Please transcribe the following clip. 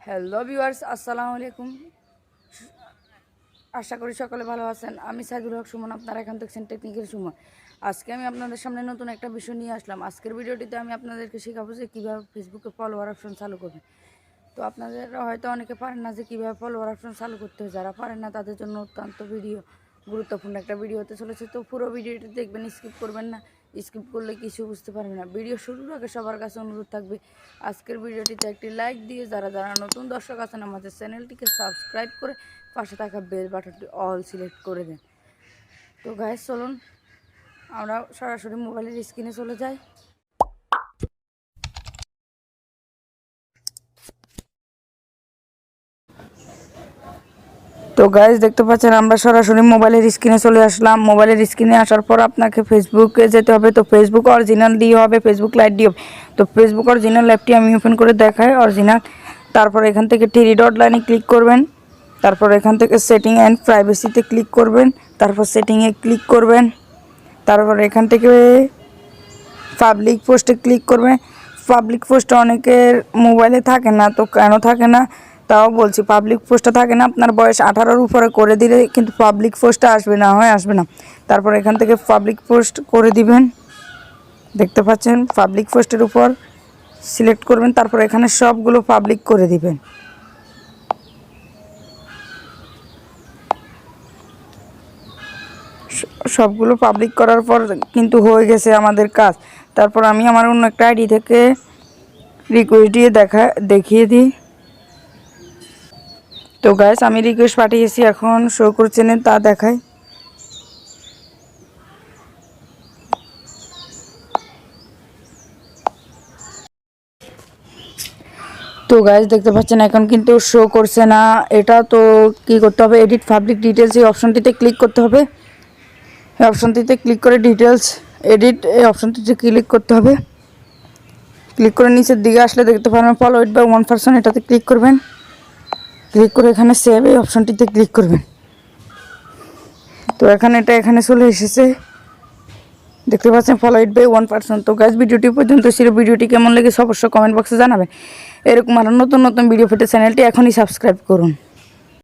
Hello viewers, আসসালামু আলাইকুম। আশা করি সকলে ভালো আছেন। আমি সাইদুল হক সুমন, আপনারা এখান দেখছেন টেকনিক্যাল সুমন। আজকে আমি আপনাদের সামনে নতুন একটা বিষয় নিয়ে আসলাম। আজকের ভিডিওটিতে আমি আপনাদেরকে শেখাবো যে কীভাবে ফেসবুকে ফলোয়ার অপশন চালু করবেন। তো আপনাদের হয়তো অনেকে পারেন না যে কীভাবে ফলোয়ার অপশন চালু করতে হয়। যারা পারেন না তাদের জন্য অত্যন্ত গুরুত্বপূর্ণ একটা ভিডিও হতে চলেছে। তো পুরো ভিডিওটি দেখবেন, স্কিপ করবেন না। স্কিপ করলে কিছু বুঝতে পারবেন না। ভিডিও শুরুর আগে সবার কাছে অনুরোধ থাকবে আজকের ভিডিওটিতে একটি লাইক দিয়ে যারা নতুন দর্শক আছেন আমাদের চ্যানেলটিকে সাবস্ক্রাইব করে পাশে থাকা বেল বাটনটি অল সিলেক্ট করে দেন। তো গাইস, চলুন আমরা সরাসরি মোবাইলের স্ক্রিনে চলে যাই। তো গাইস, দেখতে পাচ্ছেন আমরা সরাসরি মোবাইলের স্ক্রিনে চলে আসলাম। মোবাইলের স্ক্রিনে আসার পর আপনাকে ফেসবুকে যেতে হবে। তো ফেসবুক অরিজিনাল দিয়ে হবে, ফেসবুক লাইট দিয়ে হবে। তো ফেসবুক অরিজিনাল অ্যাপটি আমি ওপেন করে দেখাই অরিজিনাল। তারপর এখান থেকে থ্রি ডট লাইনে ক্লিক করবেন। তারপর এখান থেকে সেটিং অ্যান্ড প্রাইভেসিতে ক্লিক করবেন। তারপর সেটিংয়ে ক্লিক করবেন। তারপর এখান থেকে পাবলিক পোস্টে ক্লিক করবেন। পাবলিক পোস্ট অনেকের মোবাইলে থাকে না, তো কেন থাকে না তাও বলছি। পাবলিক পোস্টটা থাকে না, আপনার বয়স 18-র উপরে করে দিলে কিন্তু পাবলিক পোস্টটা আসবে না, আসবে না। তারপর এখান থেকে পাবলিক পোস্ট করে দিবেন। দেখতে পাচ্ছেন পাবলিক পোস্টের উপর সিলেক্ট করবেন। তারপর এখানে সবগুলো পাবলিক করে দিবেন। সবগুলো পাবলিক করার পর কিন্তু হয়ে গেছে আমাদের কাজ। তারপর আমি আমার অন্য একটা আইডি থেকে রিকোয়েস্ট দিয়ে দেখিয়ে দিই। তো গাইস, আমি রিকোয়েস্ট পাঠিয়েছি, এখন শো করছে না তা দেখায়। তো গাইস, দেখতে পাচ্ছেন এখন কিন্তু শো করছে না এটা। তো কি করতে হবে, এডিট পাবলিক ডিটেলস এই অপশনটিতে ক্লিক করতে হবে। এই অপশনটিতে ক্লিক করে ডিটেলস এডিট এই অপশনটিতে ক্লিক করতে হবে। ক্লিক করে নিচের দিকে আসলে দেখতে পারবেন ফলোইড বাই 1%, এটাতে ক্লিক করবেন। ক্লিক করে এখানে সেভ এই অপশনটিতে ক্লিক করবেন। তো এখানে চলে এসেছে, দেখতে পাচ্ছেন ফলোইড বাই 1%। তো গাইস, ভিডিওটি পর্যন্ত ছিল। ভিডিওটি কেমন লেগেছে অবশ্যই কমেন্ট বক্সে জানাবেন। এরকম আরও নতুন নতুন ভিডিও পেতে চ্যানেলটি এখনই সাবস্ক্রাইব করুন।